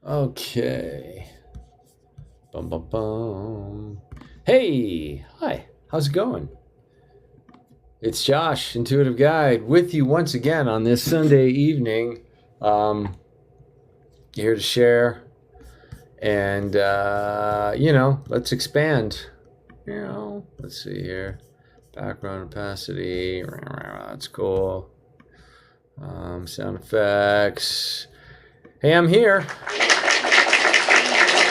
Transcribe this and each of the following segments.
Okay. Bum, bum, bum. Hey, hi. How's it going? It's Josh, Intuitive Guide, with you once again on this Sunday evening. Here to share and, let's expand. Let's see here. Background opacity. That's cool. Sound effects. Hey, I'm here.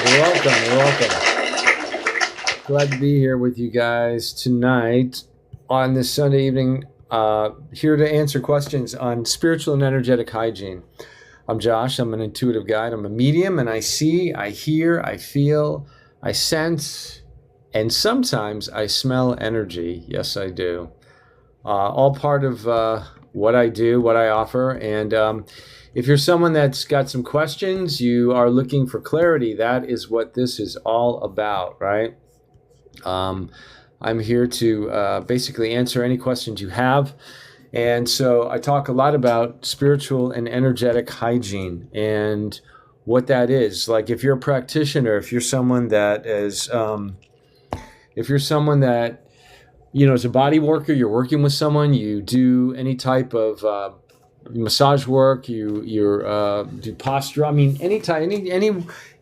You're welcome. Glad to be here with you guys tonight on this Sunday evening. Here to answer questions on spiritual and energetic hygiene. I'm Josh. I'm an intuitive guide. I'm a medium, and I see, I hear, I feel, I sense, and sometimes I smell energy. Yes, I do. All part of what I do, what I offer. And if you're someone that's got some questions, you are looking for clarity, that is what this is all about, right? I'm here to basically answer any questions you have. And so I talk a lot about spiritual and energetic hygiene and what that is. Like if you're a practitioner, if you're someone that is, as a body worker, you're working with someone, you do any type of massage work, you do posture. I mean,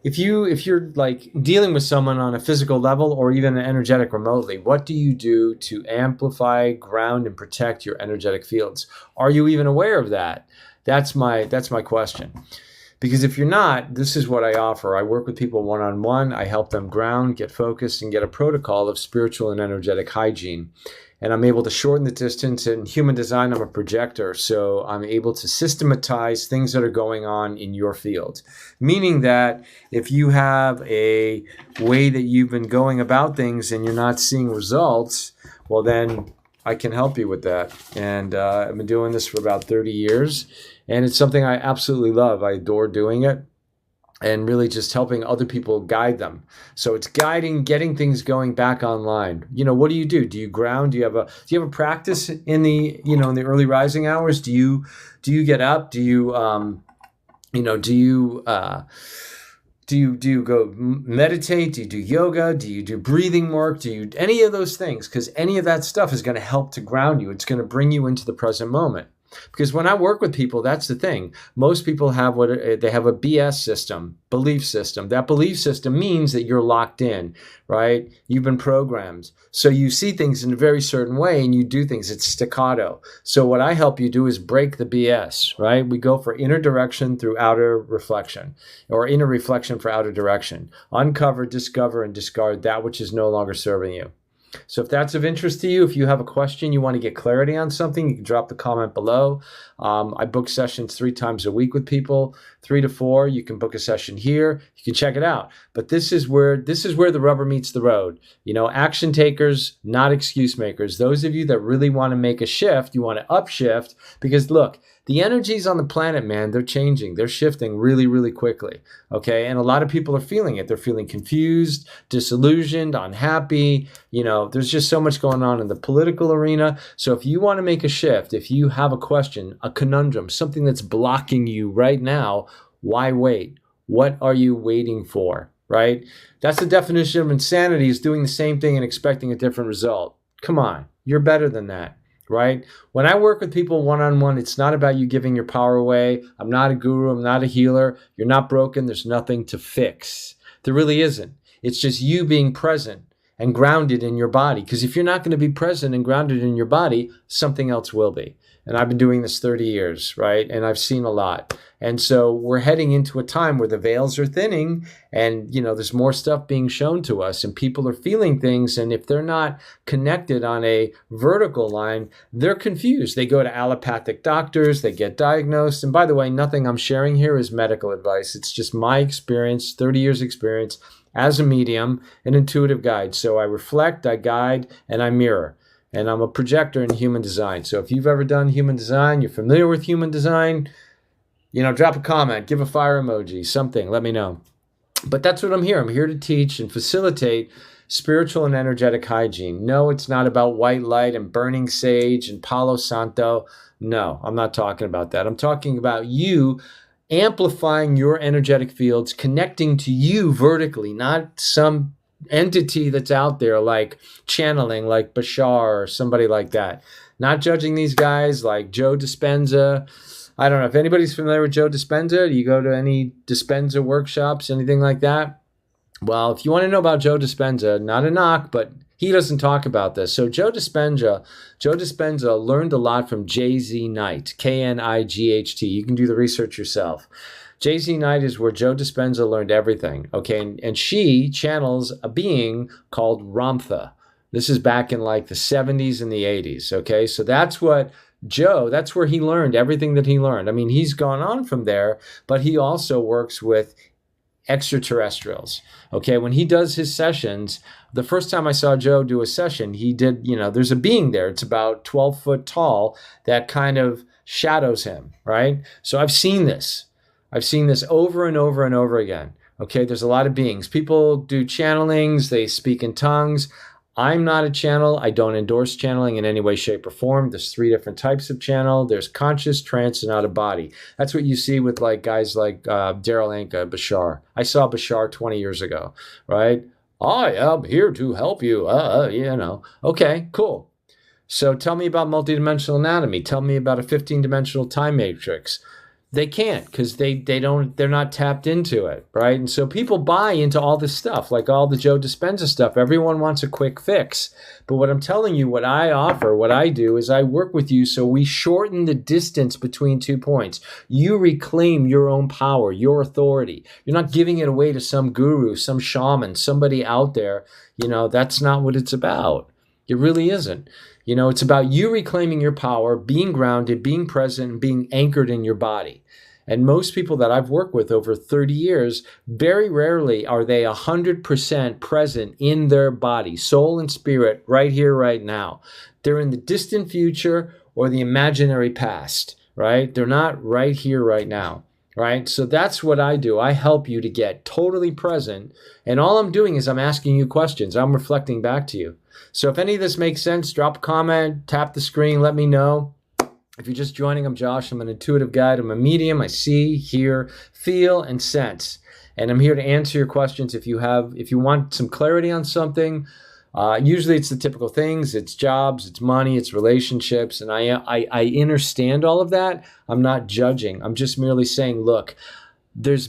if you're like dealing with someone on a physical level or even an energetic remotely, what do you do to amplify, ground, and protect your energetic fields? Are you even aware of that? That's my question. Because if you're not, this is what I offer. I work with people one-on-one. I help them ground, get focused, and get a protocol of spiritual and energetic hygiene. And I'm able to shorten the distance. In human design, I'm a projector, so I'm able to systematize things that are going on in your field. Meaning that if you have a way that you've been going about things and you're not seeing results, well then I can help you with that. And I've been doing this for about 30 years. And it's something I absolutely love. I adore doing it and really just helping other people guide them. So it's guiding, getting things going back online. What do you do? Do you ground? Do you have a practice in the, in the early rising hours? Do you get up? Do you go meditate? Do you do yoga? Do you do breathing work? Do you any of those things? Because any of that stuff is going to help to ground you. It's going to bring you into the present moment. Because when I work with people, that's the thing. Most people have they have a BS system, belief system. That belief system means that you're locked in, right? You've been programmed. So you see things in a very certain way and you do things. It's staccato. So what I help you do is break the BS, right? We go for inner direction through outer reflection, or inner reflection for outer direction. Uncover, discover, and discard that which is no longer serving you. So if that's of interest to you, if you have a question, you want to get clarity on something, you can drop the comment below. I book sessions 3 times a week with people, 3 to 4. You can book a session here. You can check it out. But this is where the rubber meets the road. Action takers, not excuse makers. Those of you that really want to make a shift, you want to upshift, because look, the energies on the planet, man, they're changing. They're shifting really, really quickly, okay? And a lot of people are feeling it. They're feeling confused, disillusioned, unhappy. There's just so much going on in the political arena. So if you want to make a shift, if you have a question, a conundrum, something that's blocking you right now, why wait? What are you waiting for, right? That's the definition of insanity, is doing the same thing and expecting a different result. Come on, you're better than that. Right? When I work with people one-on-one, it's not about you giving your power away. I'm not a guru. I'm not a healer. You're not broken. There's nothing to fix. There really isn't. It's just you being present and grounded in your body. Because if you're not going to be present and grounded in your body, something else will be. And I've been doing this 30 years, right? And I've seen a lot. And so we're heading into a time where the veils are thinning and, there's more stuff being shown to us and people are feeling things. And if they're not connected on a vertical line, they're confused. They go to allopathic doctors, they get diagnosed. And by the way, nothing I'm sharing here is medical advice. It's just my experience, 30 years experience as a medium, an intuitive guide. So I reflect, I guide, and I mirror. And I'm a projector in human design. So if you've ever done human design, you're familiar with human design, drop a comment, give a fire emoji, something, let me know. But that's what I'm here. I'm here to teach and facilitate spiritual and energetic hygiene. No, it's not about white light and burning sage and Palo Santo. No, I'm not talking about that. I'm talking about you amplifying your energetic fields, connecting to you vertically, not some entity that's out there like channeling, like Bashar or somebody like that. Not judging these guys like Joe Dispenza. I don't know if anybody's familiar with Joe Dispenza. Do you go to any Dispenza workshops, anything like that? Well, if you want to know about Joe Dispenza, not a knock, but he doesn't talk about this. So Joe Dispenza learned a lot from J.Z. Knight, K-N-I-G-H-T. You can do the research yourself. J.Z. Knight is where Joe Dispenza learned everything, okay? And she channels a being called Ramtha. This is back in like the 70s and the 80s, okay? So that's what that's where he learned everything that he learned. I mean, he's gone on from there, but he also works with extraterrestrials, okay? When he does his sessions, the first time I saw Joe do a session, he did, there's a being there. It's about 12 foot tall that kind of shadows him, right? So I've seen this. I've seen this over and over and over again. Okay, there's a lot of beings. People do channelings, they speak in tongues. I'm not a channel. I don't endorse channeling in any way, shape, or form. There's 3 different types of channel. There's conscious, trance, and out of body. That's what you see with like guys like Daryl Anka, Bashar. I saw Bashar 20 years ago, right? I am here to help you. Okay, cool. So tell me about multidimensional anatomy. Tell me about a 15-dimensional time matrix. They can't because they're not tapped into it, right? And so people buy into all this stuff, like all the Joe Dispenza stuff. Everyone wants a quick fix. But what I'm telling you, what I offer, what I do is I work with you so we shorten the distance between 2 points. You reclaim your own power, your authority. You're not giving it away to some guru, some shaman, somebody out there. That's not what it's about. It really isn't. It's about you reclaiming your power, being grounded, being present, and being anchored in your body. And most people that I've worked with over 30 years, very rarely are they 100% present in their body, soul and spirit, right here, right now. They're in the distant future or the imaginary past, right? They're not right here, right now. Right? So that's what I do. I help you to get totally present. And all I'm doing is I'm asking you questions. I'm reflecting back to you. So if any of this makes sense, drop a comment, tap the screen, let me know. If you're just joining, I'm Josh. I'm an intuitive guide. I'm a medium. I see, hear, feel, and sense. And I'm here to answer your questions if you want some clarity on something. Usually it's the typical things. It's jobs, it's money, it's relationships. And I understand all of that. I'm not judging. I'm just merely saying, look, there's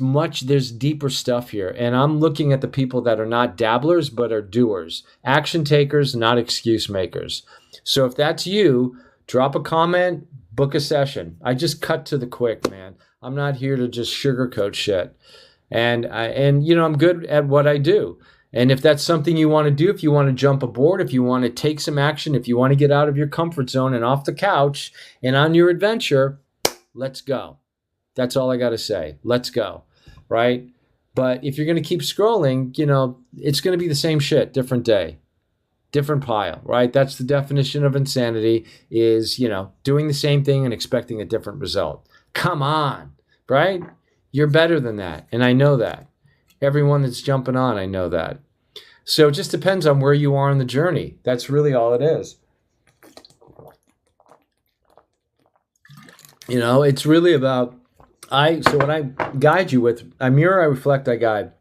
deeper stuff here. And I'm looking at the people that are not dabblers, but are doers. Action takers, not excuse makers. So if that's you, drop a comment, book a session. I just cut to the quick, man. I'm not here to just sugarcoat shit. And I'm good at what I do. And if that's something you want to do, if you want to jump aboard, if you want to take some action, if you want to get out of your comfort zone and off the couch and on your adventure, let's go. That's all I got to say. Let's go, right? But if you're going to keep scrolling, it's going to be the same shit, different day, different pile, right? That's the definition of insanity is, doing the same thing and expecting a different result. Come on, right? You're better than that, and I know that. Everyone that's jumping on, I know that. So it just depends on where you are in the journey. That's really all it is. It's really about, so what I guide you with, I mirror, I reflect, I guide.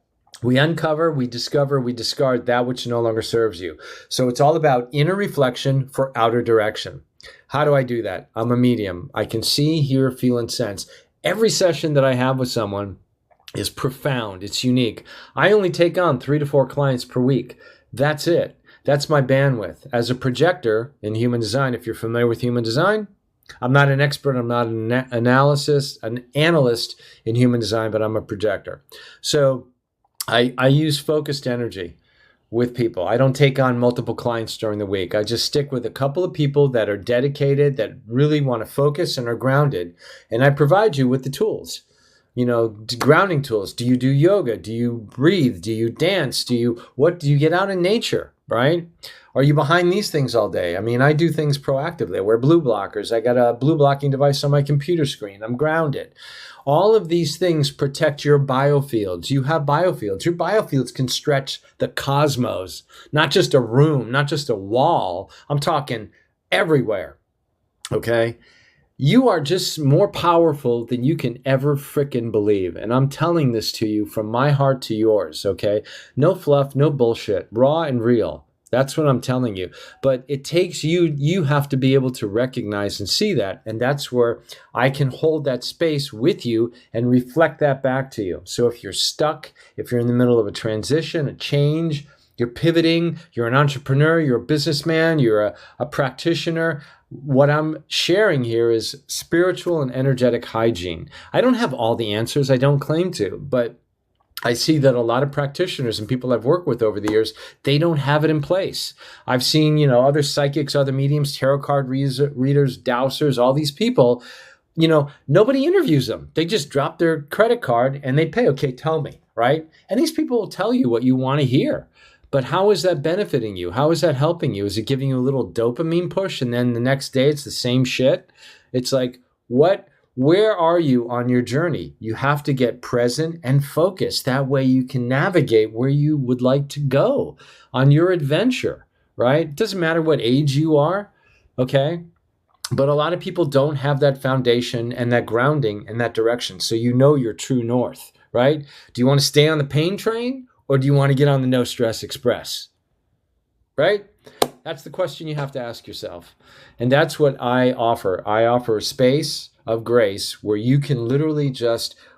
We uncover, we discover, we discard that which no longer serves you. So it's all about inner reflection for outer direction. How do I do that? I'm a medium. I can see, hear, feel, and sense. Every session that I have with someone is profound. It's unique. I only take on 3 to 4 clients per week. That's it. That's my bandwidth. As a projector in human design, if you're familiar with human design, I'm not an expert. I'm not an analyst in human design, but I'm a projector. So I use focused energy with people. I don't take on multiple clients during the week. I just stick with a couple of people that are dedicated, that really want to focus and are grounded. And I provide you with the tools. Grounding tools. Do you do yoga? Do you breathe? Do you dance? Do you get out in nature, right? Are you behind these things all day? I mean, I do things proactively. I wear blue blockers. I got a blue blocking device on my computer screen. I'm grounded. All of these things protect your biofields. You have biofields. Your biofields can stretch the cosmos, not just a room, not just a wall. I'm talking everywhere, okay? You are just more powerful than you can ever frickin' believe. And I'm telling this to you from my heart to yours, okay? No fluff, no bullshit, raw and real. That's what I'm telling you. But it takes you have to be able to recognize and see that. And that's where I can hold that space with you and reflect that back to you. So if you're stuck, if you're in the middle of a transition, a change, you're pivoting, you're an entrepreneur, you're a businessman, you're a practitioner, what I'm sharing here is spiritual and energetic hygiene. I don't have all the answers. I don't claim to, but I see that a lot of practitioners and people I've worked with over the years, they don't have it in place. I've seen, other psychics, other mediums, tarot card readers, dowsers, all these people, nobody interviews them. They just drop their credit card and they pay. Okay, tell me, right? And these people will tell you what you want to hear. But how is that benefiting you? How is that helping you? Is it giving you a little dopamine push and then the next day it's the same shit? It's like, where are you on your journey? You have to get present and focused. That way you can navigate where you would like to go on your adventure, right? It doesn't matter what age you are, okay? But a lot of people don't have that foundation and that grounding and that direction. So your true north, right? Do you want to stay on the pain train? Or do you want to get on the no stress express? Right? That's the question you have to ask yourself. And that's what I offer. I offer a space of grace where you can literally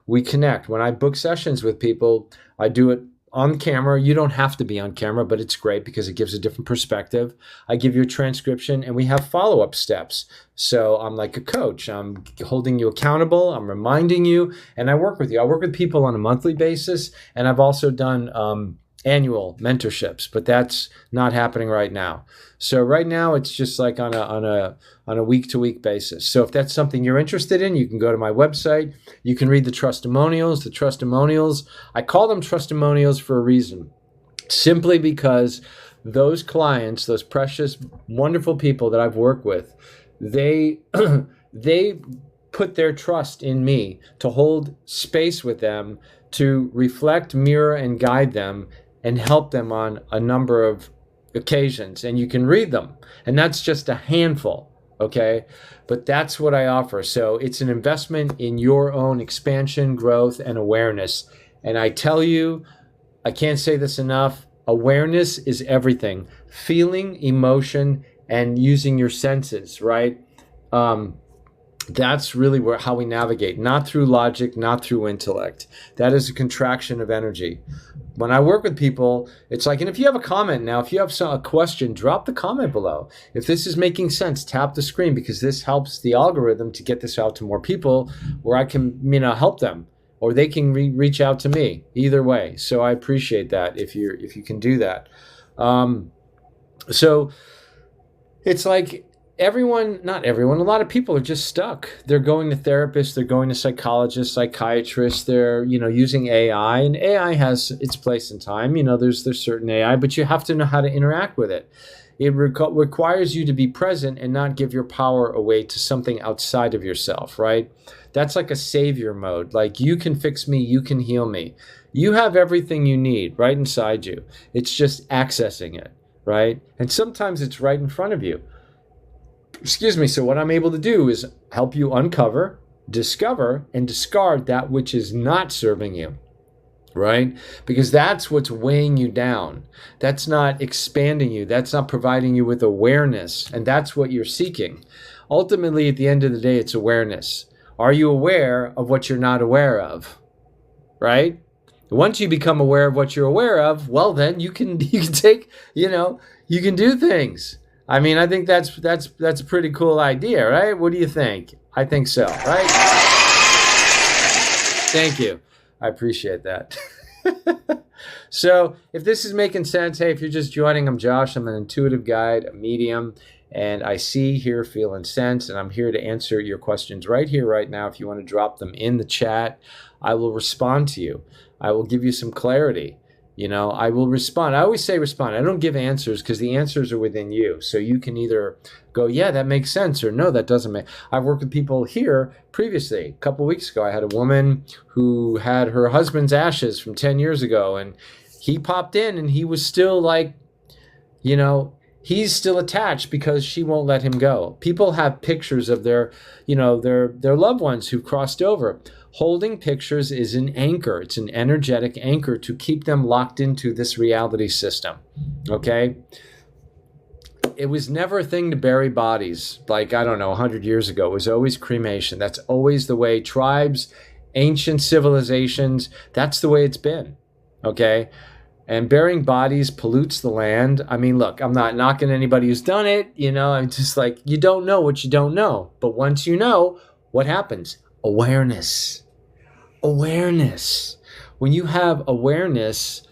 we connect. When I book sessions with people, I do it on camera. You don't have to be on camera, but it's great because it gives a different perspective. I give you a transcription and we have follow-up steps. So I'm like a coach. I'm holding you accountable. I'm reminding you, and I work with you. I work with people on a monthly basis, and I've also done annual mentorships, but that's not happening right now. So right now it's just like on a week-to-week basis. So if that's something you're interested in, you can go to my website. You can read the testimonials. The testimonials, I call them testimonials for a reason. Simply because those clients, those precious, wonderful people that I've worked with, they put their trust in me to hold space with them, to reflect, mirror, and guide them and help them on a number of occasions. And you can read them. And that's just a handful, okay? But that's what I offer. So it's an investment in your own expansion, growth, and awareness. And I tell you, I can't say this enough, awareness is everything. Feeling, emotion, and using your senses, right? That's really how we navigate, not through logic, not through intellect. That is a contraction of energy. When I work with people, it's like, and if you have a comment now, if you have a question, drop the comment below. If this is making sense, tap the screen, because this helps the algorithm to get this out to more people where I can, help them, or they can reach out to me. Either way. So I appreciate that if you can do that. So it's like, not everyone, a lot of people are just stuck. They're going to therapists, they're going to psychologists, psychiatrists, they're, using AI, and AI has its place in time. There's certain AI, but you have to know how to interact with it. It requires you to be present and not give your power away to something outside of yourself, right? That's like a savior mode. Like, you can fix me, you can heal me. You have everything you need right inside you. It's just accessing it, right? And sometimes it's right in front of you. So what I'm able to do is help you uncover, discover, and discard that which is not serving you, right? Because that's what's weighing you down. That's not expanding you. That's not providing you with awareness. And that's what you're seeking. Ultimately, at the end of the day, it's awareness. Are you aware of what you're not aware of, right? Once you become aware of what you're aware of, well, then you can take, you can do things. I think that's a pretty cool idea, right? What do you think? I think so, right? Thank you. I appreciate that. So if this is making sense, hey, if you're just joining, I'm Josh. I'm an intuitive guide, a medium, and I see, hear, feel, and sense, and I'm here to answer your questions right here, right now. If you want to drop them in the chat, I will respond to you. I will give you some clarity. I will respond. I always say respond. I don't give answers because the answers are within you. So you can either go, yeah, that makes sense, or no, that doesn't make. I've worked with people here previously. A couple of weeks ago, I had a woman who had her husband's ashes from 10 years ago, and he popped in and he was still like, He's still attached because she won't let him go. People have pictures of their loved ones who've crossed over. Holding pictures is an anchor. It's an energetic anchor to keep them locked into this reality system. Okay? It was never a thing to bury bodies like, I don't know, 100 years ago. It was always cremation. That's always the way tribes, ancient civilizations, that's the way it's been. Okay? And burying bodies pollutes the land. I mean, look, I'm not knocking anybody who's done it. I'm just like, you don't know what you don't know. But once you know, what happens? Awareness. Awareness. When you have awareness,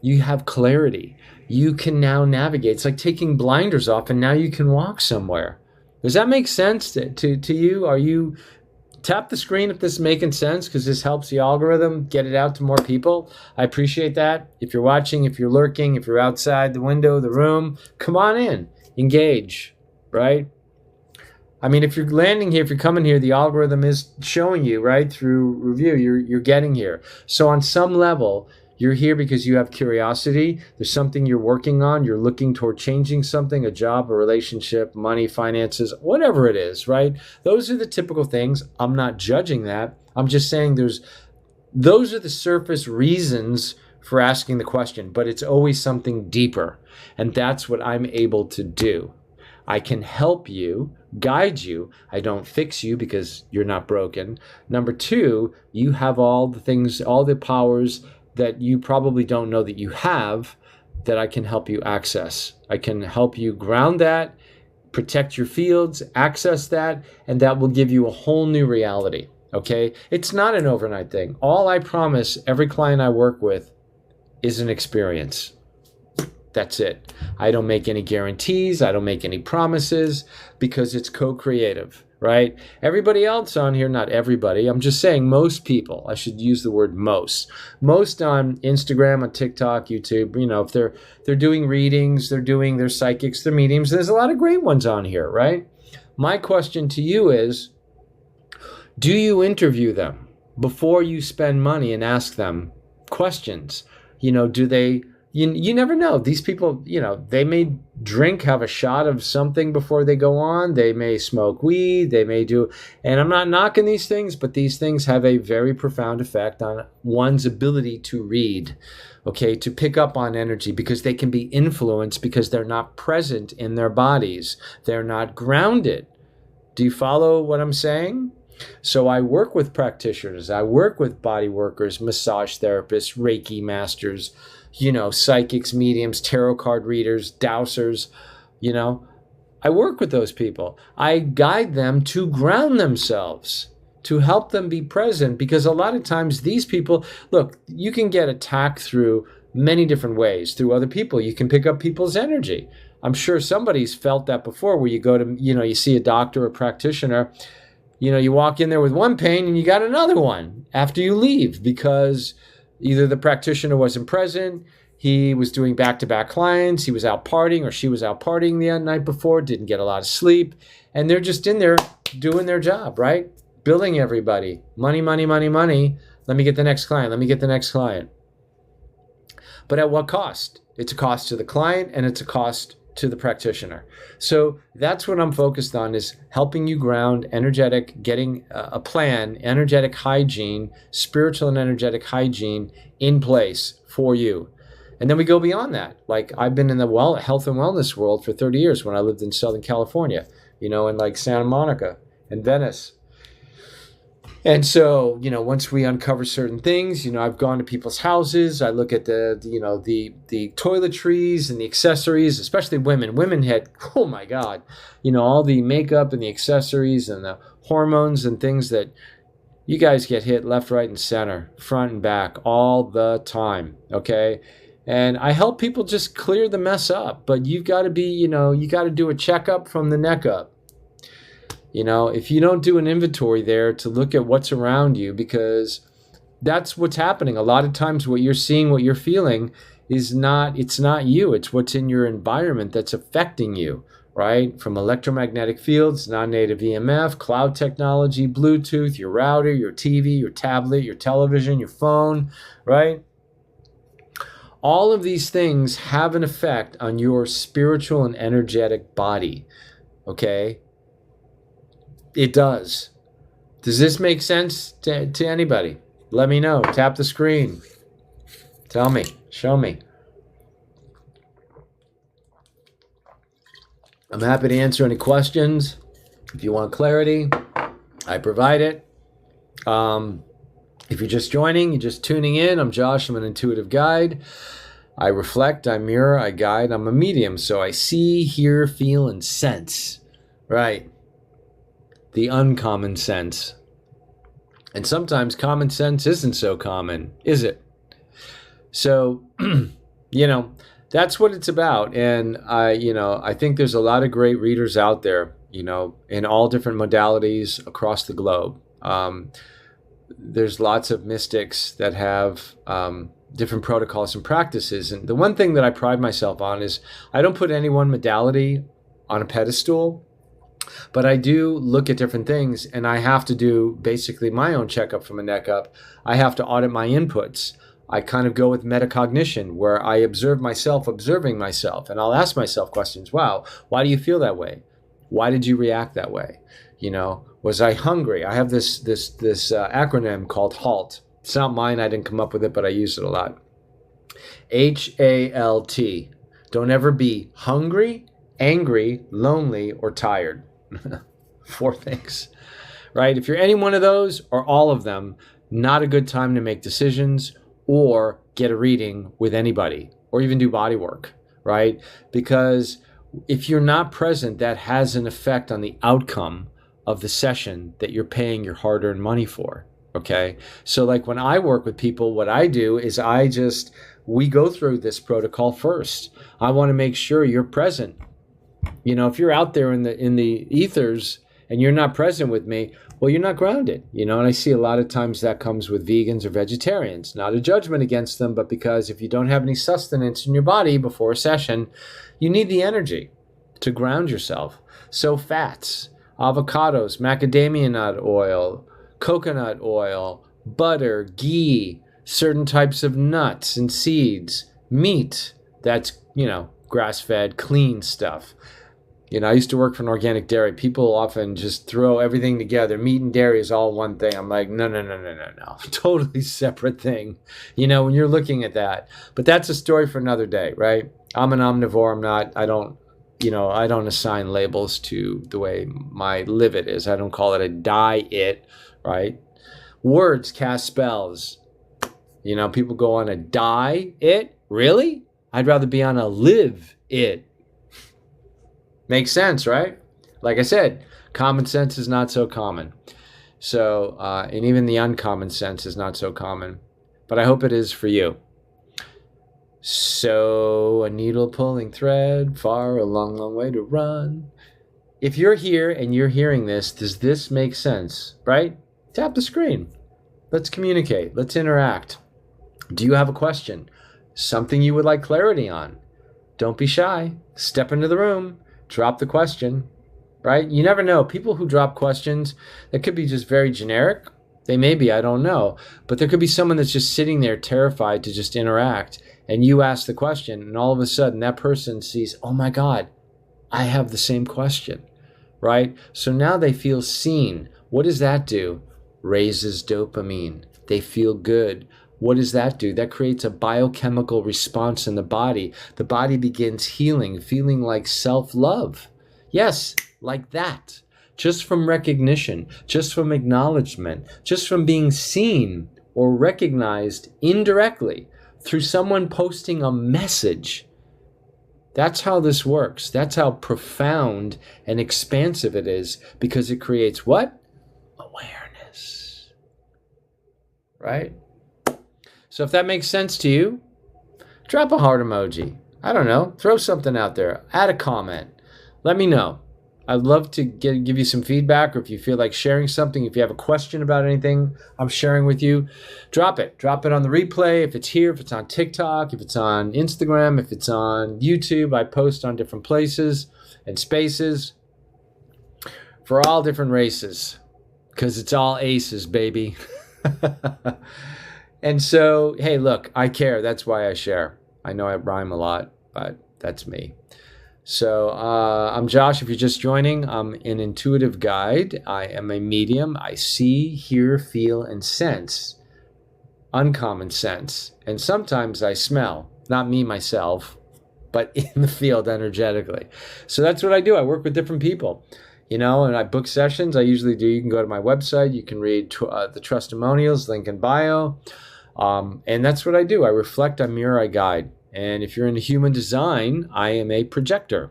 you have clarity. You can now navigate. It's like taking blinders off and now you can walk somewhere. Does that make sense to you? Are you... Tap the screen if this is making sense, because this helps the algorithm get it out to more people. I appreciate that. If you're watching, if you're lurking, if you're outside the window, the room, come on in. Engage, right? I mean, if you're landing here, if you're coming here, the algorithm is showing you, right, through review, you're getting here. So on some level, you're here because you have curiosity. There's something you're working on. You're looking toward changing something, a job, a relationship, money, finances, whatever it is, right? Those are the typical things. I'm not judging that. I'm just saying those are the surface reasons for asking the question, but it's always something deeper. And that's what I'm able to do. I can help you, guide you. I don't fix you because you're not broken. Number two, you have all the things, all the powers that you probably don't know that you have, that I can help you access. I can help you ground that, protect your fields, access that, and that will give you a whole new reality, okay? It's not an overnight thing. All I promise every client I work with is an experience. That's it. I don't make any guarantees. I don't make any promises, because it's co-creative, right? Everybody else on here, not everybody, I'm just saying most people, I should use the word most on Instagram, on TikTok, YouTube, if they're doing readings, they're doing their psychics, their mediums, there's a lot of great ones on here, right? My question to you is, do you interview them before you spend money and ask them questions? Do they... You never know. These people, they may have a shot of something before they go on. They may smoke weed. They may do, and I'm not knocking these things, but these things have a very profound effect on one's ability to read, okay, to pick up on energy, because they can be influenced because they're not present in their bodies. They're not grounded. Do you follow what I'm saying? So I work with practitioners. I work with body workers, massage therapists, Reiki masters, psychics, mediums, tarot card readers, dowsers, I work with those people. I guide them to ground themselves, to help them be present, because a lot of times these people, look, you can get attacked through many different ways, through other people. You can pick up people's energy. I'm sure somebody's felt that before, where you go to, you see a doctor or practitioner, you walk in there with one pain and you got another one after you leave, because either the practitioner wasn't present, he was doing back-to-back clients, he was out partying, or she was out partying the night before, didn't get a lot of sleep, and they're just in there doing their job, right? Billing everybody. Money, money, money, money. Let me get the next client. Let me get the next client. But at what cost? It's a cost to the client, and it's a cost to the practitioner. So that's what I'm focused on, is helping you ground, energetic, getting a plan, energetic hygiene, spiritual and energetic hygiene in place for you. And then we go beyond that. Like, I've been in the health and wellness world for 30 years when I lived in Southern California, in like Santa Monica and Venice. And so, once we uncover certain things, I've gone to people's houses. I look at the toiletries and the accessories, especially women. Women had, oh my God, all the makeup and the accessories and the hormones and things that you guys get hit left, right, and center, front and back all the time, okay? And I help people just clear the mess up. But you've got to be, you got to do a checkup from the neck up. If you don't do an inventory there to look at what's around you, because that's what's happening. A lot of times what you're seeing, what you're feeling it's not you. It's what's in your environment that's affecting you, right? From electromagnetic fields, non-native EMF, cloud technology, Bluetooth, your router, your TV, your tablet, your television, your phone, right? All of these things have an effect on your spiritual and energetic body. Okay? It does. Does this make sense to anybody? Let me know. Tap the screen. Tell me. Show me. I'm happy to answer any questions. If you want clarity, I provide it. If you're just joining, you're just tuning in, I'm Josh. I'm an intuitive guide. I reflect, I mirror, I guide. I'm a medium, so I see, hear, feel, and sense. Right. The uncommon sense. And sometimes common sense isn't so common, is it? So, that's what it's about. And I think there's a lot of great readers out there, in all different modalities across the globe. There's lots of mystics that have different protocols and practices. And the one thing that I pride myself on is I don't put any one modality on a pedestal, but I do look at different things, and I have to do basically my own checkup from the neck up. I have to audit my inputs. I kind of go with metacognition, where I observe myself observing myself, and I'll ask myself questions. Wow, why do you feel that way? Why did you react that way? Was I hungry? I have this acronym called HALT. It's not mine. I didn't come up with it, but I use it a lot. HALT. Don't ever be hungry, angry, lonely, or tired. 4 things, right? If you're any one of those or all of them, not a good time to make decisions or get a reading with anybody or even do body work, right? Because if you're not present, that has an effect on the outcome of the session that you're paying your hard-earned money for, okay? So like when I work with people, what I do is we go through this protocol first. I want to make sure you're present. If you're out there in the ethers and you're not present with me, well, you're not grounded, and I see a lot of times that comes with vegans or vegetarians. Not a judgment against them, but because if you don't have any sustenance in your body before a session, you need the energy to ground yourself. So fats, avocados, macadamia nut oil, coconut oil, butter, ghee, certain types of nuts and seeds, meat, that's, grass-fed, clean stuff. I used to work for an organic dairy. People often just throw everything together. Meat and dairy is all one thing. I'm like, no. Totally separate thing, when you're looking at that. But that's a story for another day, right? I'm an omnivore. I don't assign labels to the way my live it is. I don't call it a diet, right? Words cast spells. People go on a die it. Really? I'd rather be on a live it. Makes sense, right? Like I said, common sense is not so common. So, and even the uncommon sense is not so common. But I hope it is for you. So, a needle pulling thread, far a long, long way to run. If you're here and you're hearing this, does this make sense, right? Tap the screen. Let's communicate. Let's interact. Do you have a question? Something you would like clarity on? Don't be shy. Step into the room. Drop the question, right? You never know. People who drop questions, that could be just very generic. They may be, I don't know. But there could be someone that's just sitting there terrified to just interact. And you ask the question, and all of a sudden that person sees, oh my God, I have the same question, right? So now they feel seen. What does that do? Raises dopamine. They feel good. What does that do? That creates a biochemical response in the body. The body begins healing, feeling like self-love. Yes, like that. Just from recognition, just from acknowledgement, just from being seen or recognized indirectly through someone posting a message. That's how this works. That's how profound and expansive it is, because it creates what? Awareness. Right? So if that makes sense to you, drop a heart emoji. I don't know. Throw something out there. Add a comment. Let me know. I'd love to give you some feedback, or if you feel like sharing something, if you have a question about anything I'm sharing with you, drop it. Drop it on the replay. If it's here, if it's on TikTok, if it's on Instagram, if it's on YouTube, I post on different places and spaces for all different races, because it's all aces, baby. And so, hey, look, I care. That's why I share. I know I rhyme a lot, but that's me. So I'm Josh. If you're just joining, I'm an intuitive guide. I am a medium. I see, hear, feel, and sense uncommon sense. And sometimes I smell, not me myself, but in the field energetically. So that's what I do. I work with different people, and I book sessions. I usually do. You can go to my website. You can read the testimonials, link in bio. And that's what I do. I reflect, I mirror, I guide. And if you're into human design, I am a projector.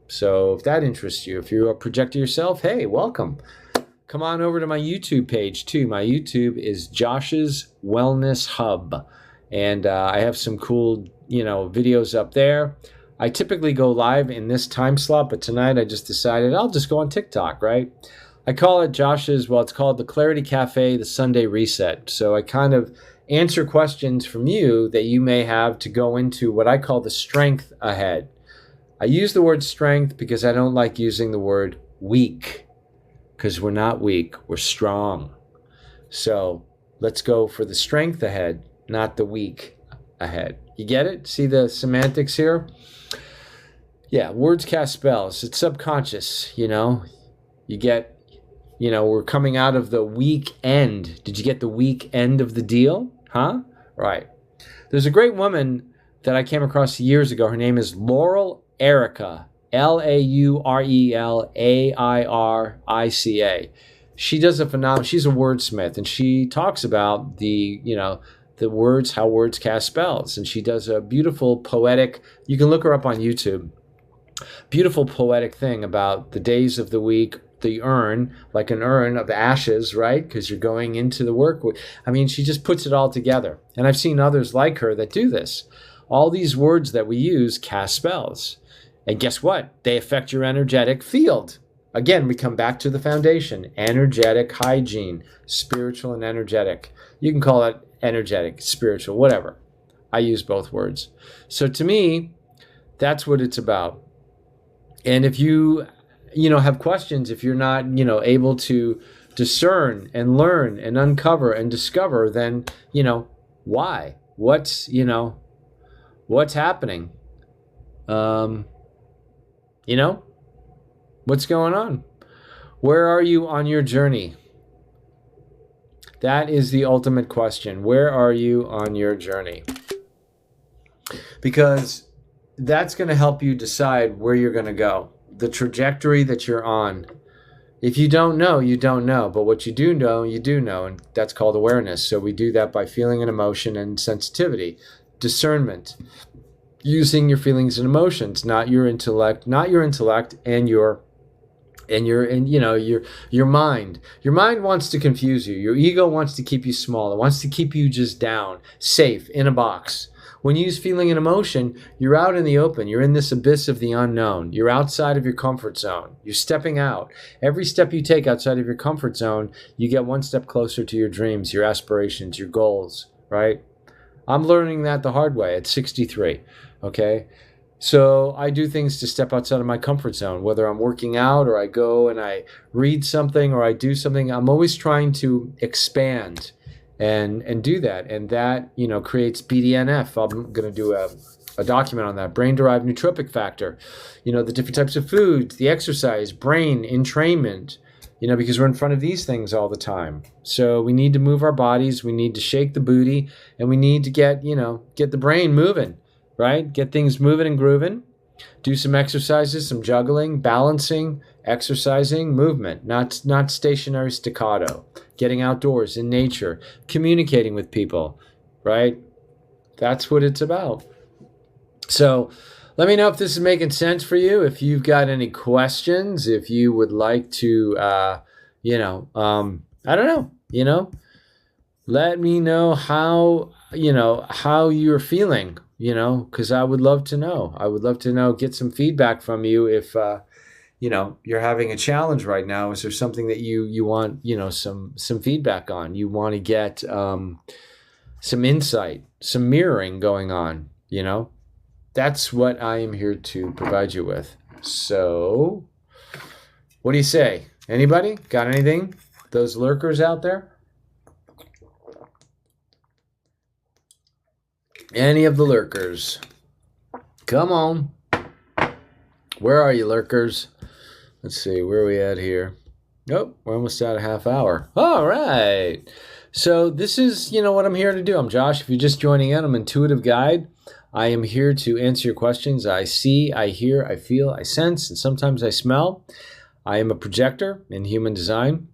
So if that interests you, if you're a projector yourself, hey, welcome. Come on over to my YouTube page too. My YouTube is Josh's Wellness Hub. And I have some cool, videos up there. I typically go live in this time slot, but tonight I just decided I'll just go on TikTok, right? I call it it's called the Clarity Cafe, the Sunday Reset. So I kind of answer questions from you that you may have to go into what I call the strength ahead. I use the word strength because I don't like using the word weak, because we're not weak, we're strong. So let's go for the strength ahead, not the weak ahead. You get it? See the semantics here? Yeah, words cast spells. It's subconscious, You get, we're coming out of the weak end. Did you get the weak end of the deal? Huh? Right. There's a great woman that I came across years ago. Her name is Laurel Erica. Laurelica. She does a phenomenal, she's a wordsmith, and she talks about the words, how words cast spells. And she does a beautiful poetic, you can look her up on YouTube, beautiful poetic thing about the days of the week, the urn, like an urn of ashes, right? Because you're going into the work. She just puts it all together. And I've seen others like her that do this. All these words that we use cast spells. And guess what? They affect your energetic field. Again, we come back to the foundation. Energetic hygiene, spiritual and energetic. You can call it energetic, spiritual, whatever. I use both words. So to me, that's what it's about. And if you, have questions, if you're not, able to discern and learn and uncover and discover, then, why? What's happening? What's going on? Where are you on your journey? That is the ultimate question. Where are you on your journey? Because that's going to help you decide where you're going to go, the trajectory that you're on. If you don't know, you don't know. But what you do know, and that's called awareness. So we do that by feeling and emotion and sensitivity, discernment. Using your feelings and emotions, not your intellect, and your mind. Your mind wants to confuse you. Your ego wants to keep you small. It wants to keep you just down, safe, in a box. When you use feeling and emotion, you're out in the open. You're in this abyss of the unknown. You're outside of your comfort zone. You're stepping out. Every step you take outside of your comfort zone, you get one step closer to your dreams, your aspirations, your goals, right? I'm learning that the hard way at 63. Okay, so I do things to step outside of my comfort zone, whether I'm working out or I go and I read something or I do something. I'm always trying to expand and do that. And that, creates BDNF. I'm going to do a document on that, brain-derived nootropic factor, the different types of foods, the exercise, brain entrainment, because we're in front of these things all the time. So we need to move our bodies, we need to shake the booty, and we need to get the brain moving. Right? Get things moving and grooving. Do some exercises, some juggling, balancing, exercising, movement, not stationary staccato. Getting outdoors in nature, communicating with people, right? That's what it's about. So let me know if this is making sense for you. If you've got any questions, if you would like to, I don't know, let me know how you're feeling. Because I would love to know. I would love to know, get some feedback from you if, you're having a challenge right now. Is there something that you want, some feedback on? You want to get some insight, some mirroring going on, That's what I am here to provide you with. So, what do you say? Anybody got anything? Those lurkers out there? Any of the lurkers? Come on. Where are you, lurkers? Let's see, where are we at here? Oh, we're almost at a half hour. All right. So this is, what I'm here to do. I'm Josh. If you're just joining in, I'm an intuitive guide. I am here to answer your questions. I see, I hear, I feel, I sense, and sometimes I smell. I am a projector in human design.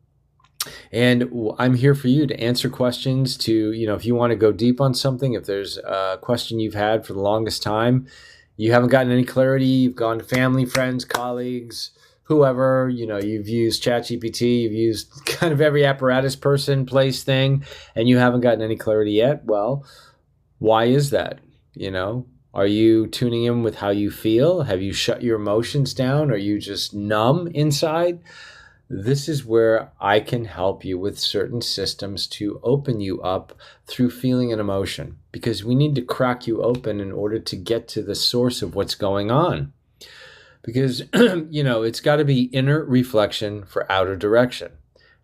And I'm here for you to answer questions, to, if you want to go deep on something, if there's a question you've had for the longest time, you haven't gotten any clarity, you've gone to family, friends, colleagues, whoever, you've used ChatGPT, you've used kind of every apparatus, person, place, thing, and you haven't gotten any clarity yet. Well, why is that? Are you tuning in with how you feel? Have you shut your emotions down? Are you just numb inside? This is where I can help you with certain systems to open you up through feeling and emotion, because we need to crack you open in order to get to the source of what's going on. Because, it's got to be inner reflection for outer direction,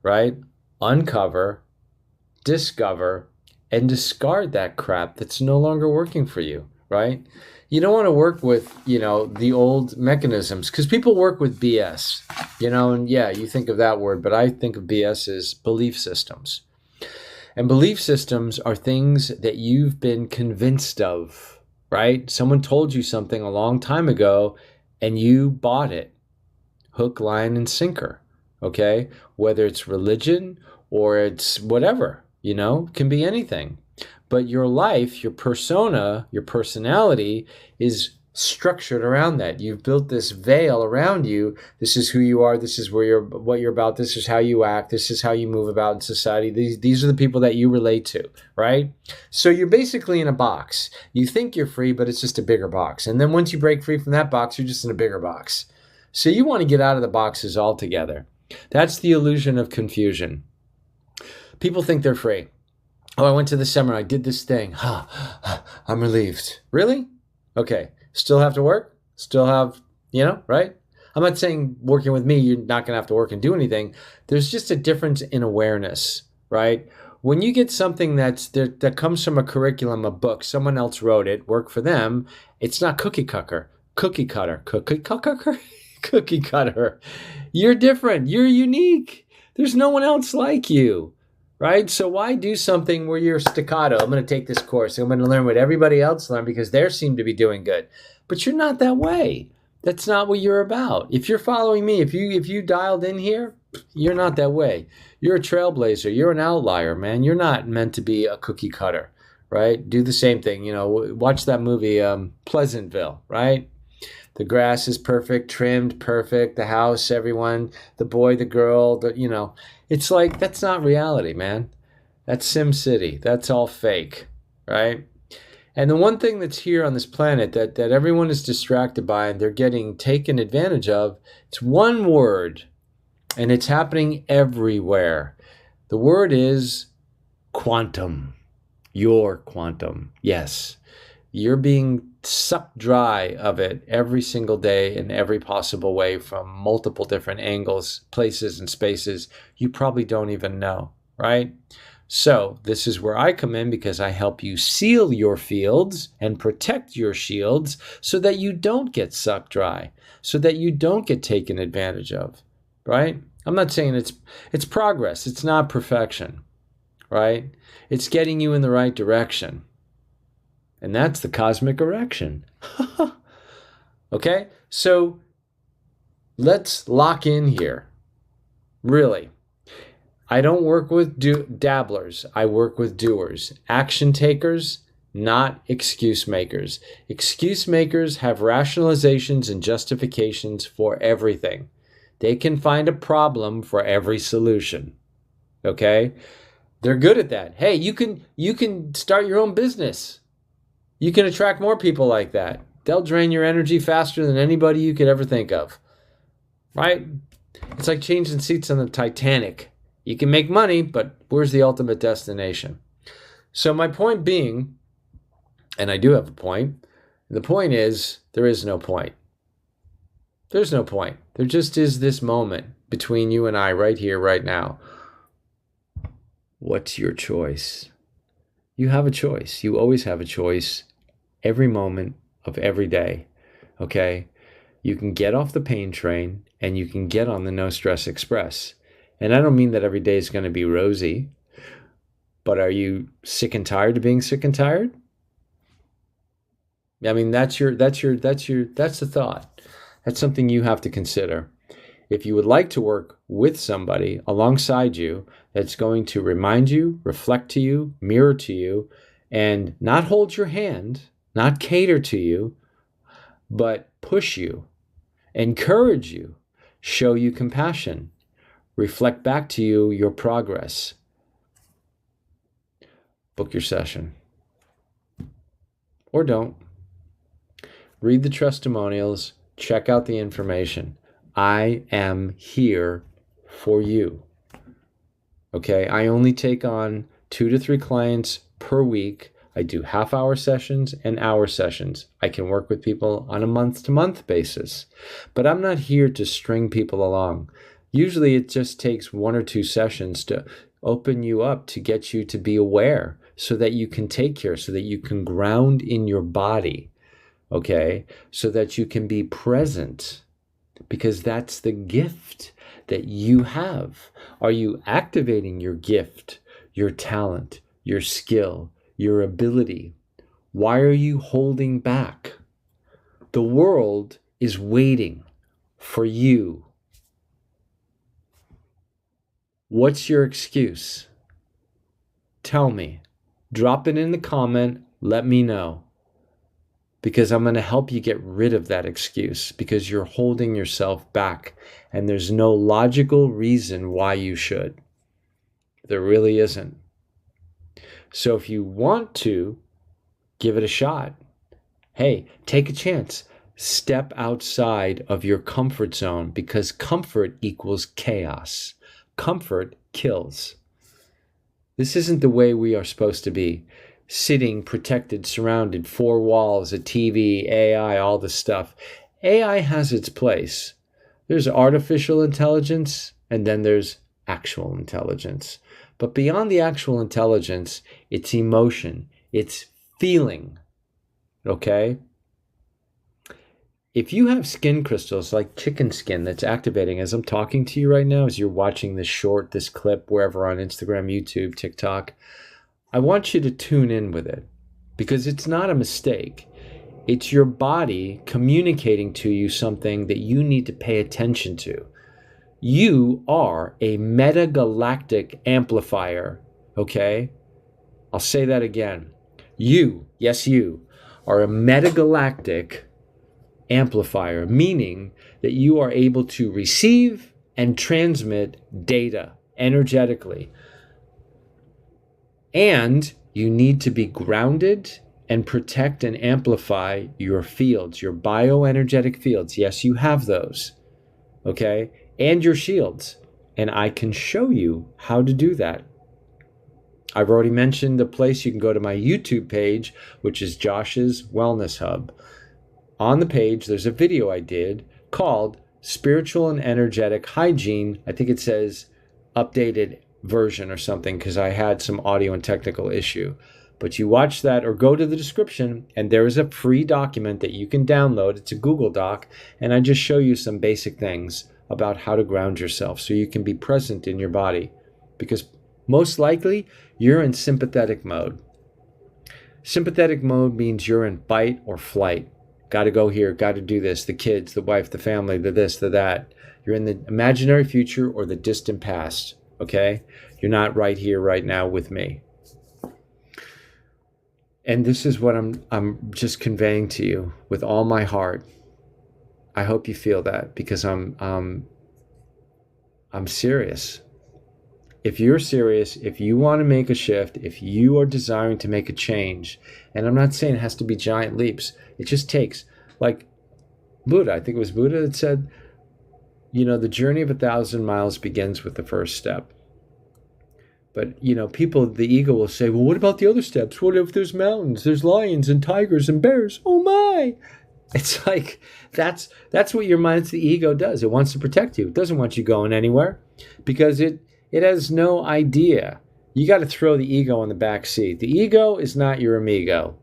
right? Uncover, discover, and discard that crap that's no longer working for you, right? You don't want to work with, the old mechanisms, because people work with BS, and yeah, you think of that word, but I think of BS as belief systems. And belief systems are things that you've been convinced of, right? Someone told you something a long time ago and you bought it, hook, line, and sinker, okay? Whether it's religion or it's whatever, can be anything. But your life, your persona, your personality is structured around that. You've built this veil around you. This is who you are. This is what you're about. This is how you act. This is how you move about in society. These are the people that you relate to, right? So you're basically in a box. You think you're free, but it's just a bigger box. And then once you break free from that box, you're just in a bigger box. So you want to get out of the boxes altogether. That's the illusion of confusion. People think they're free. Oh, I went to the seminar. I did this thing. I'm relieved. Really? Okay. Still have to work? Still have, right? I'm not saying working with me, you're not going to have to work and do anything. There's just a difference in awareness, right? When you get something that comes from a curriculum, a book, someone else wrote it, work for them, it's not cookie cutter. You're different. You're unique. There's no one else like you. Right? So why do something where you're staccato? I'm going to take this course. I'm going to learn what everybody else learned because they seem to be doing good. But you're not that way. That's not what you're about. If you're following me, if you dialed in here, you're not that way. You're a trailblazer. You're an outlier, man. You're not meant to be a cookie cutter, right? Do the same thing. Watch that movie, Pleasantville, right? The grass is perfect, trimmed perfect, the house, everyone, the boy, the girl, it's like, that's not reality, man. That's Sim City. That's all fake, right? And the one thing that's here on this planet that everyone is distracted by and they're getting taken advantage of, it's one word, and it's happening everywhere. The word is quantum. Your quantum. Yes. You're being sucked dry of it every single day in every possible way from multiple different angles, places, and spaces you probably don't even know, right? So this is where I come in, because I help you seal your fields and protect your shields so that you don't get sucked dry, so that you don't get taken advantage of, right? I'm not saying it's progress. It's not perfection, right? It's getting you in the right direction. And that's the cosmic erection. Okay? So let's lock in here. Really. I don't work with dabblers. I work with doers. Action takers, not excuse makers. Excuse makers have rationalizations and justifications for everything. They can find a problem for every solution. Okay? They're good at that. Hey, you can start your own business. You can attract more people like that. They'll drain your energy faster than anybody you could ever think of, right? It's like changing seats on the Titanic. You can make money, but where's the ultimate destination? So my point being, and I do have a point, the point is there is no point. There's no point. There just is this moment between you and I right here, right now. What's your choice? You have a choice. You always have a choice every moment of every day, okay? You can get off the pain train and you can get on the No Stress Express. And I don't mean that every day is going to be rosy, but are you sick and tired of being sick and tired? I mean, that's the thought. That's something you have to consider. If you would like to work with somebody alongside you that's going to remind you, reflect to you, mirror to you, and not hold your hand, not cater to you, but push you, encourage you, show you compassion, reflect back to you your progress, book your session. Or don't. Read the testimonials, check out the information. I am here for you. Okay, I only take on 2 to 3 clients per week. I do half-hour sessions and hour sessions. I can work with people on a month-to-month basis, but I'm not here to string people along. Usually it just takes 1 or 2 sessions to open you up, to get you to be aware so that you can take care, so that you can ground in your body, okay, so that you can be present, because that's the gift that you have. Are you activating your gift, your talent, your skill, your ability? Why are you holding back? The world is waiting for you. What's your excuse? Tell me. Drop it in the comment. Let me know. Because I'm going to help you get rid of that excuse, because you're holding yourself back and there's no logical reason why you should. There really isn't. So if you want to, give it a shot. Hey, take a chance. Step outside of your comfort zone, because comfort equals chaos. Comfort kills. This isn't the way we are supposed to be. Sitting, protected, surrounded, 4 walls, a TV, AI, all this stuff. AI has its place. There's artificial intelligence, and then there's actual intelligence. But beyond the actual intelligence, it's emotion, it's feeling, okay? If you have skin crystals like chicken skin that's activating as I'm talking to you right now, as you're watching this short, this clip, wherever on Instagram, YouTube, TikTok, I want you to tune in with it, because it's not a mistake. It's your body communicating to you something that you need to pay attention to. You are a Metagalactic Amplifier, okay? I'll say that again. You, yes you, are a Metagalactic Amplifier, meaning that you are able to receive and transmit data energetically. And you need to be grounded and protect and amplify your fields, your bioenergetic fields. Yes, you have those, okay? And your shields. And I can show you how to do that. I've already mentioned the place. You can go to my YouTube page, which is Josh's Wellness Hub. On the page, there's a video I did called Spiritual and Energetic Hygiene. I think it says updated version or something, because I had some audio and technical issue. But you watch that or go to the description, and there is a free document that you can download. It's a Google Doc, and I just show you some basic things about how to ground yourself so you can be present in your body, because most likely you're in sympathetic mode. Sympathetic mode means you're in fight or flight. Got to go here, got to do this, the kids, the wife, the family, the this, the that. You're in the imaginary future or the distant past, okay? You're not right here, right now with me. And this is what I'm just conveying to you with all my heart. I hope you feel that, because I'm serious. If you're serious, if you want to make a shift, if you are desiring to make a change, and I'm not saying it has to be giant leaps, it just takes, like Buddha, I think it was Buddha that said, you know, the journey of 1,000 miles begins with the first step. But, you know, people, the ego will say, well, what about the other steps? What if there's mountains, there's lions and tigers and bears? Oh my! It's like, that's what your mind, the ego does. It wants to protect you. It doesn't want you going anywhere, because it has no idea You got to throw the ego in the back seat. The ego is not your amigo.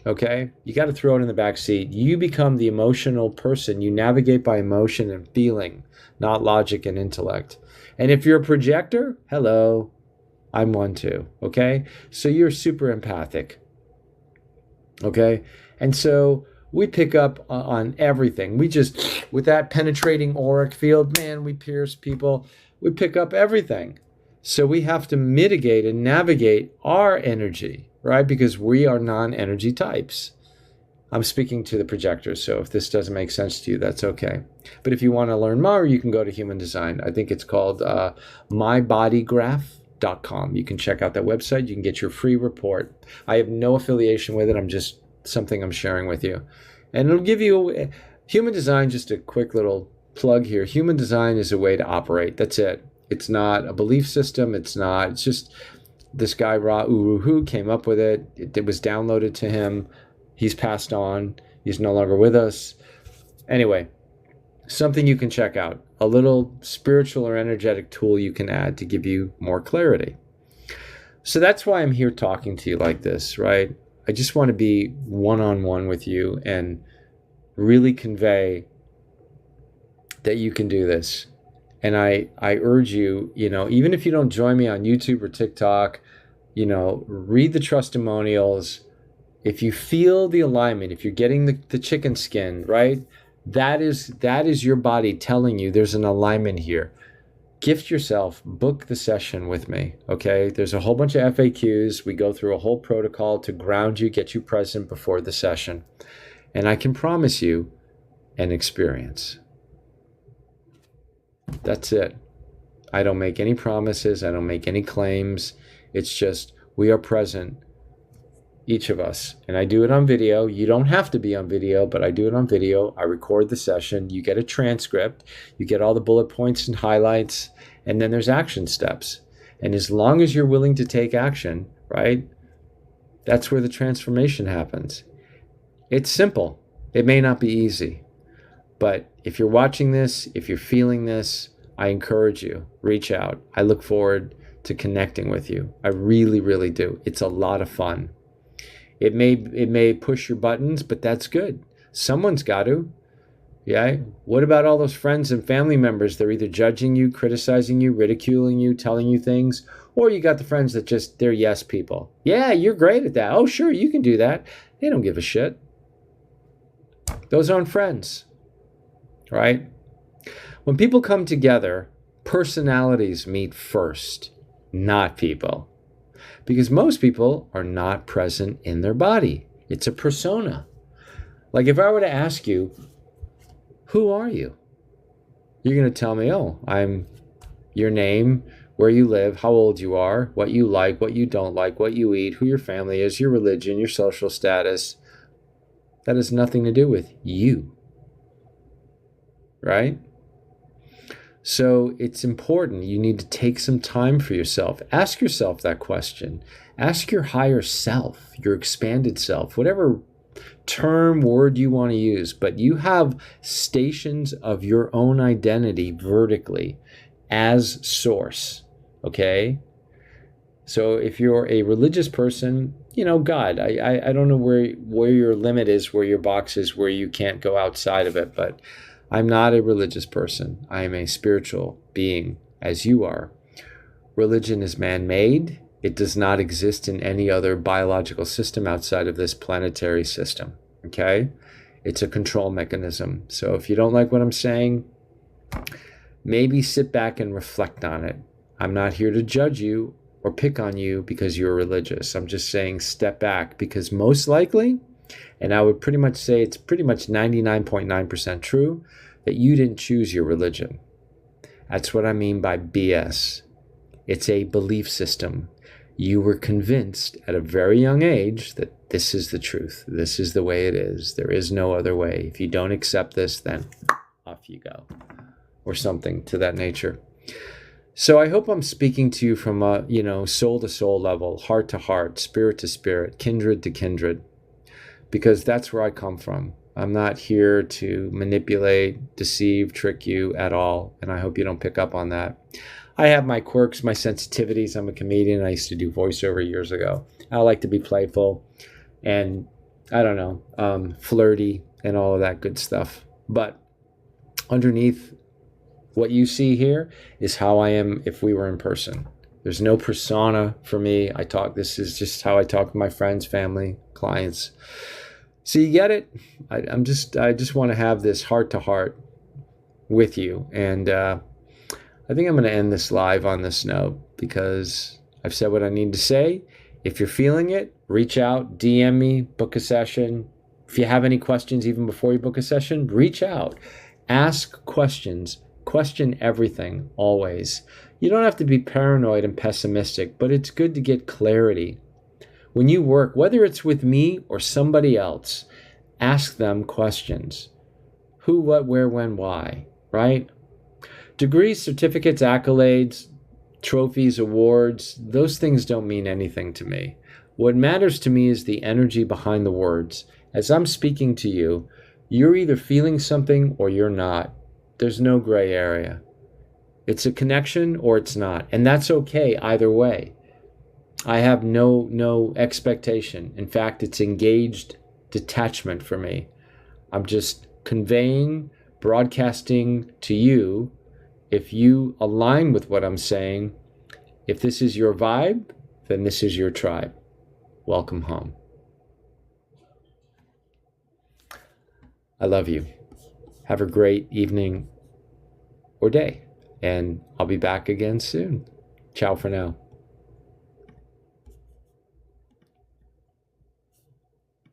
Okay? You got to throw it in the back seat. You become the emotional person. You navigate by emotion and feeling, not logic and intellect. And if you're a projector, hello, I'm one too. Okay? So you're super empathic. Okay? And so we pick up on everything. We just, with that penetrating auric field, man, we pierce people. We pick up everything. So we have to mitigate and navigate our energy, right? Because we are non-energy types. I'm speaking to the projectors, so if this doesn't make sense to you, that's okay. But if you want to learn more, you can go to Human Design. I think it's called mybodygraph.com. You can check out that website. You can get your free report. I have no affiliation with it. I'm just something I'm sharing with you. And it'll give you Human Design, just a quick little plug here. Human Design is a way to operate. That's it. It's not a belief system. It's just this guy, Ra Uru, came up with it. It was downloaded to him. He's passed on. He's no longer with us. Anyway, something you can check out. A little spiritual or energetic tool you can add to give you more clarity. So that's why I'm here talking to you like this, right? I just want to be one-on-one with you and really convey that you can do this. And I urge you, even if you don't join me on YouTube or TikTok, read the testimonials. If you feel the alignment, if you're getting the chicken skin, right? That is your body telling you there's an alignment here. Gift yourself, book the session with me, okay? There's a whole bunch of FAQs. We go through a whole protocol to ground you, get you present before the session. And I can promise you an experience. That's it. I don't make any promises. I don't make any claims. It's just we are present, each of us. And I do it on video. You don't have to be on video, but I do it on video. I record the session. You get a transcript. You get all the bullet points and highlights. And then there's action steps. And as long as you're willing to take action, right, that's where the transformation happens. It's simple. It may not be easy. But if you're watching this, if you're feeling this, I encourage you, reach out. I look forward to connecting with you. I really, really do. It's a lot of fun. It may push your buttons, but that's good. Someone's got to. Yeah. What about all those friends and family members? They're either judging you, criticizing you, ridiculing you, telling you things, or you got the friends that they're yes people. Yeah, you're great at that. Oh, sure, you can do that. They don't give a shit. Those aren't friends. Right? When people come together, personalities meet first, not people. Because most people are not present in their body. It's a persona. Like if I were to ask you, who are you? You're going to tell me, I'm your name, where you live, how old you are, what you like, what you don't like, what you eat, who your family is, your religion, your social status. That has nothing to do with you. Right? So it's important. You need to take some time for yourself. Ask yourself that question. Ask your higher self, your expanded self, whatever term, word you want to use. But you have stations of your own identity vertically as source. Okay? So if you're a religious person, God, I don't know where your limit is, where your box is, where you can't go outside of it, but I'm not a religious person. I am a spiritual being, as you are. Religion is man-made. It does not exist in any other biological system outside of this planetary system, okay? It's a control mechanism. So if you don't like what I'm saying, maybe sit back and reflect on it. I'm not here to judge you or pick on you because you're religious. I'm just saying step back, because most likely, and I would pretty much say it's pretty much 99.9% true, that you didn't choose your religion. That's what I mean by BS. It's a belief system. You were convinced at a very young age that this is the truth. This is the way it is. There is no other way. If you don't accept this, then off you go. Or something to that nature. So I hope I'm speaking to you from a, soul to soul level, heart to heart, spirit to spirit, kindred to kindred. Because that's where I come from. I'm not here to manipulate, deceive, trick you at all. And I hope you don't pick up on that. I have my quirks, my sensitivities. I'm a comedian. I used to do voiceover years ago. I like to be playful and, I don't know, flirty and all of that good stuff. But underneath what you see here is how I am if we were in person. There's no persona for me. This is just how I talk to my friends, family, clients. So you get it? I just want to have this heart to heart with you. And I think I'm going to end this live on this note because I've said what I need to say. If you're feeling it, reach out, DM me, book a session. If you have any questions even before you book a session, reach out. Ask questions. Question everything, always. You don't have to be paranoid and pessimistic, but it's good to get clarity. When you work, whether it's with me or somebody else, ask them questions. Who, what, where, when, why, right? Degrees, certificates, accolades, trophies, awards, those things don't mean anything to me. What matters to me is the energy behind the words. As I'm speaking to you, you're either feeling something or you're not. There's no gray area. It's a connection or it's not. And that's okay either way. I have no expectation. In fact, it's engaged detachment for me. I'm just conveying, broadcasting to you. If you align with what I'm saying, if this is your vibe, then this is your tribe. Welcome home. I love you. Have a great evening or day, and I'll be back again soon. Ciao for now.